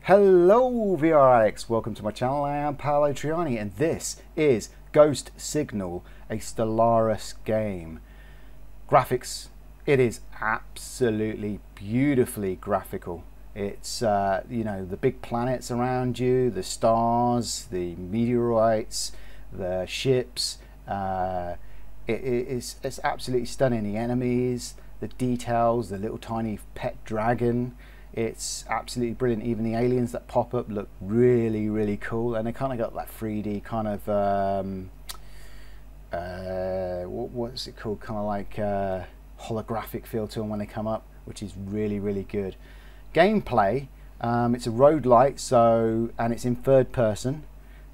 Hello VR addicts, welcome to my channel. I am Paolo Trianni and this is Ghost Signal, a Stellaris game. Graphics, it is absolutely beautifully graphical. It's you know, the big planets around you, the stars, the meteorites, the ships. It's absolutely stunning. The enemies, the details, the little tiny pet dragon. It's absolutely brilliant. Even the aliens that pop up look really, really cool, and they kind of got that 3D kind of what's it called? Kind of like holographic feel to them when they come up, which is really, really good. Gameplay, it's a roguelite, and it's in third person,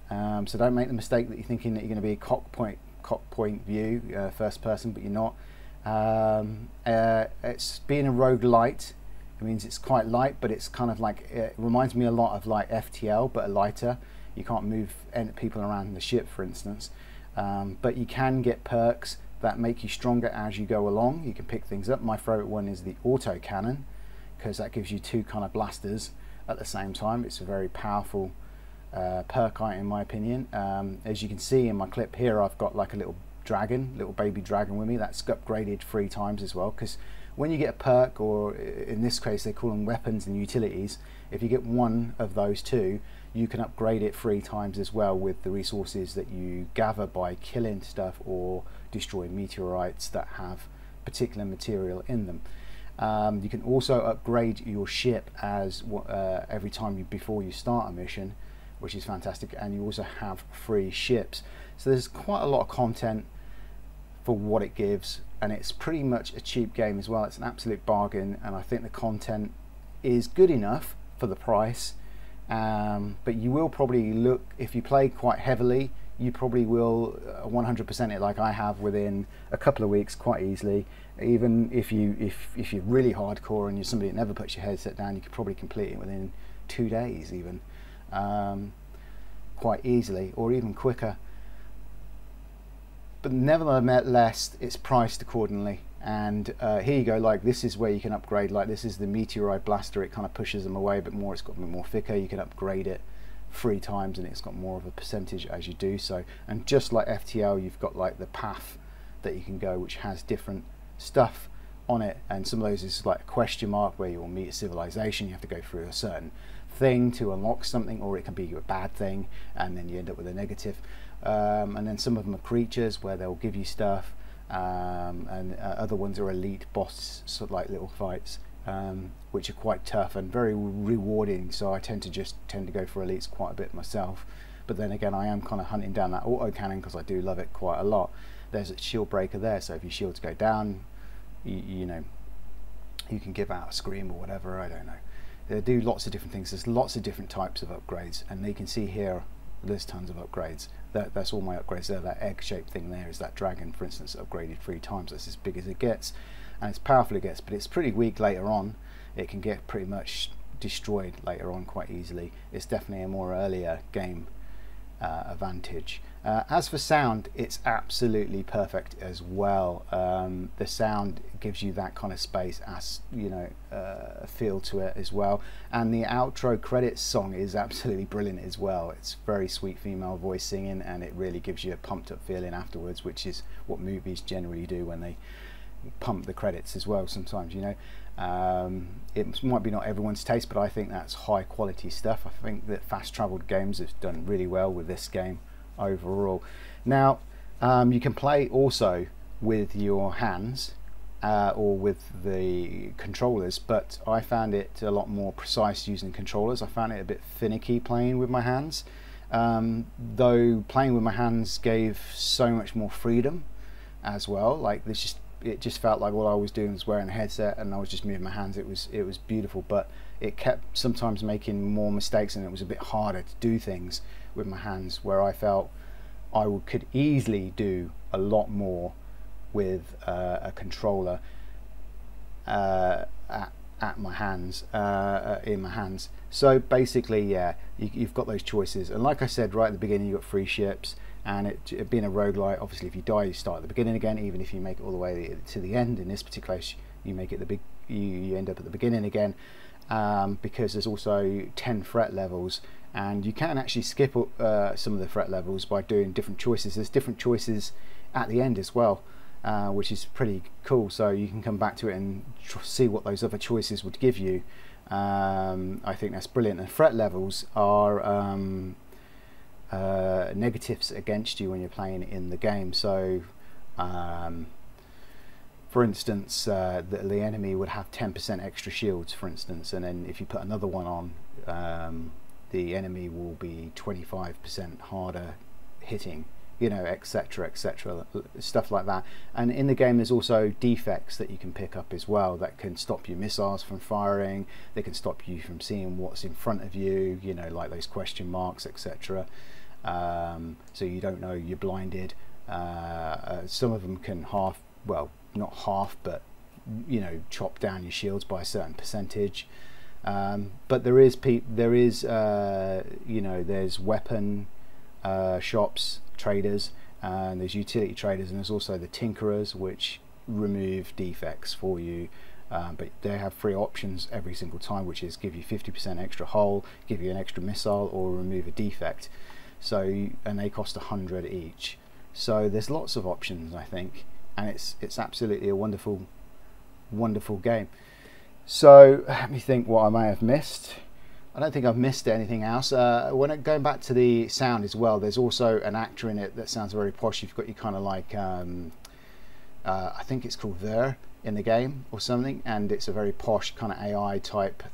so don't make the mistake that you're thinking that you're going to be a cockpoint view, first person, but you're not. It's being a roguelite. It means it's quite light, but it's kind of like, it reminds me a lot of like FTL, but a lighter. You can't move people around the ship, for instance, but you can get perks that make you stronger as you go along. You can pick things up. My favorite one is the auto cannon, because that gives you two kind of blasters at the same time. It's a very powerful perk item, in my opinion. As you can see in my clip here, I've got like a little baby dragon with me. That's upgraded 3 times as well, because when you get a perk, or in this case they call them weapons and utilities, if you get one of those two, you can upgrade it 3 times as well with the resources that you gather by killing stuff or destroying meteorites that have particular material in them. You can also upgrade your ship as every time before you start a mission, which is fantastic, and you also have free ships. So there's quite a lot of content for what it gives, and it's pretty much a cheap game as well. It's an absolute bargain, and I think the content is good enough for the price, but you will probably look, if you play quite heavily, you probably will 100% it like I have within a couple of weeks quite easily. Even if you're really hardcore and you're somebody that never puts your headset down, you could probably complete it within 2 days even, quite easily, or even quicker. But nevertheless, it's priced accordingly, and here you go. Like, this is where you can upgrade. Like, this is the meteorite blaster. It kind of pushes them away a bit more. It's got a bit more thicker. You can upgrade it 3 times, and it's got more of a percentage as you do so. And just like FTL, you've got like the path that you can go, which has different stuff on it, and some of those is like a question mark where you'll meet a civilization. You have to go through a certain thing to unlock something, or it can be a bad thing and then you end up with a negative. And then some of them are creatures where they'll give you stuff, and other ones are elite boss, sort of like little fights, which are quite tough and very rewarding. So I tend to go for elites quite a bit myself, but then again I am kind of hunting down that auto cannon because I do love it quite a lot. There's a shield breaker there, so if your shields go down, you know, you can give out a scream or whatever, I don't know. They do lots of different things. There's lots of different types of upgrades, and you can see here there's tons of upgrades. That's all my upgrades there. That egg-shaped thing there is that dragon, for instance, upgraded 3 times. That's as big as it gets, and as powerful it gets, but it's pretty weak later on. It can get pretty much destroyed later on quite easily. It's definitely a more earlier game advantage. As for sound, it's absolutely perfect as well. The sound gives you that kind of space, as you know, a feel to it as well. And the outro credits song is absolutely brilliant as well. It's very sweet female voice singing, and it really gives you a pumped up feeling afterwards, which is what movies generally do when they pump the credits as well sometimes, you know. It might be not everyone's taste, but I think that's high quality stuff. I think that Fast Traveled Games have done really well with this game overall. Now you can play also with your hands or with the controllers, but I found it a lot more precise using controllers. I found it a bit finicky playing with my hands, though playing with my hands gave so much more freedom as well. Like, it just felt like all I was doing was wearing a headset and I was just moving my hands. It was beautiful, but it kept sometimes making more mistakes, and it was a bit harder to do things with my hands, where I felt I could easily do a lot more with a controller at my hands, in my hands. So basically, yeah, you've got those choices, and like I said right at the beginning, you've got free ships. And it being a roguelite, obviously if you die you start at the beginning again, even if you make it all the way to the end. In this particular case, you make it you end up at the beginning again, because there's also 10 threat levels, and you can actually skip some of the threat levels by doing different choices. There's different choices at the end as well, which is pretty cool, so you can come back to it and see what those other choices would give you. I think that's brilliant. And threat levels are negatives against you when you're playing in the game. So for instance, the enemy would have 10% extra shields, for instance, and then if you put another one on, the enemy will be 25% harder hitting, you know, etc, etc, stuff like that. And in the game there's also defects that you can pick up as well that can stop your missiles from firing, they can stop you from seeing what's in front of you, you know, like those question marks, etc. So you don't know you're blinded. Some of them can not half, but you know, chop down your shields by a certain percentage. But there is you know, there's weapon shops, traders, and there's utility traders, and there's also the tinkerers, which remove defects for you, but they have free options every single time, which is give you 50% extra hull, give you an extra missile, or remove a defect. So and they cost 100 each. So there's lots of options, I think, and it's absolutely a wonderful game. So let me think what I may have missed. I don't think I've missed anything else. Going back to the sound as well, there's also an actor in it that sounds very posh. You've got your kind of like I think it's called Ver in the game or something, and it's a very posh kind of AI type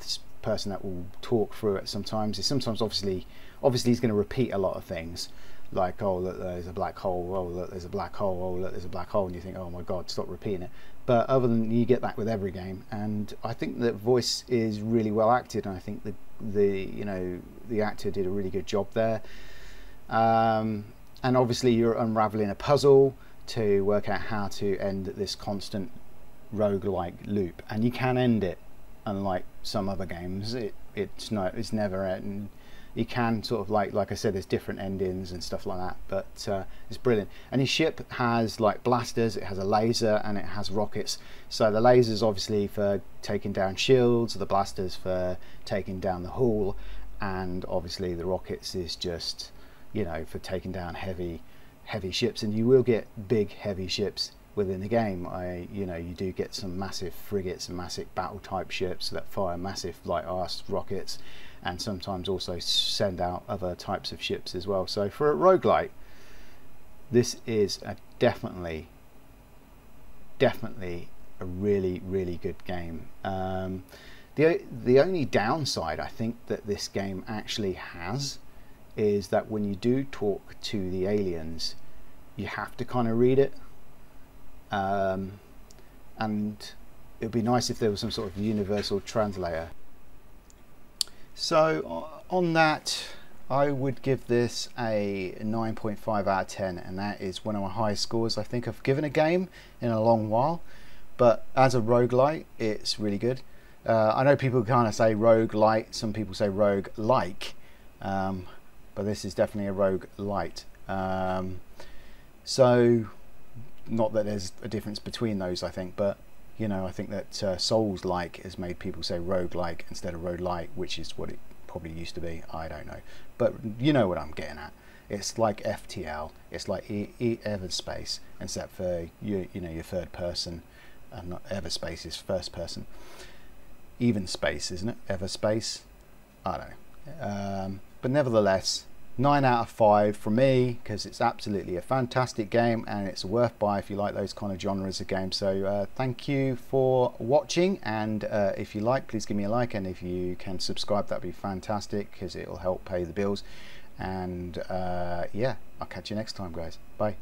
person that will talk through it sometimes. Sometimes obviously he's going to repeat a lot of things, like, oh look, there's a black hole, oh look, there's a black hole, oh look, there's a black hole, and you think, oh my god, stop repeating it. But other than, you get that with every game, and I think the voice is really well acted, and I think the actor did a really good job there. And obviously you're unraveling a puzzle to work out how to end this constant roguelike loop, and you can end it, unlike some other games. It's never ending. You can sort of like I said, there's different endings and stuff like that, but it's brilliant. And his ship has like blasters, it has a laser, and it has rockets. So the lasers obviously for taking down shields, the blasters for taking down the hull, and obviously the rockets is just, you know, for taking down heavy ships. And you will get big heavy ships within the game. You know, you do get some massive frigates and massive battle type ships that fire massive light arc rockets, and sometimes also send out other types of ships as well. So for a roguelite, this is definitely a really good game. The only downside I think that this game actually has is that when you do talk to the aliens, you have to kind of read it, and it would be nice if there was some sort of universal translator. So on that, I would give this a 9.5 out of 10, and that is one of my highest scores I think I've given a game in a long while. But as a roguelite, it's really good. I know people kind of say roguelite, some people say roguelike, but this is definitely a roguelite. So not that there's a difference between those, I think, but you know, I think that Souls-like has made people say roguelike instead of roguelite, which is what it probably used to be. I don't know, but you know what I'm getting at. It's like FTL, it's like Everspace, except for you know, your third person, and not Everspace is first person. Even space, isn't it? Everspace, I don't know. But nevertheless, 9 out of 5 from me, because it's absolutely a fantastic game and it's worth buy if you like those kind of genres of games. So thank you for watching, and if you like, please give me a like, and if you can subscribe, that'd be fantastic, because it will help pay the bills. And yeah, I'll catch you next time, guys. Bye.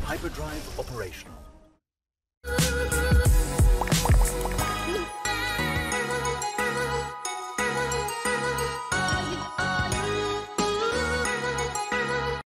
Hyperdrive operational.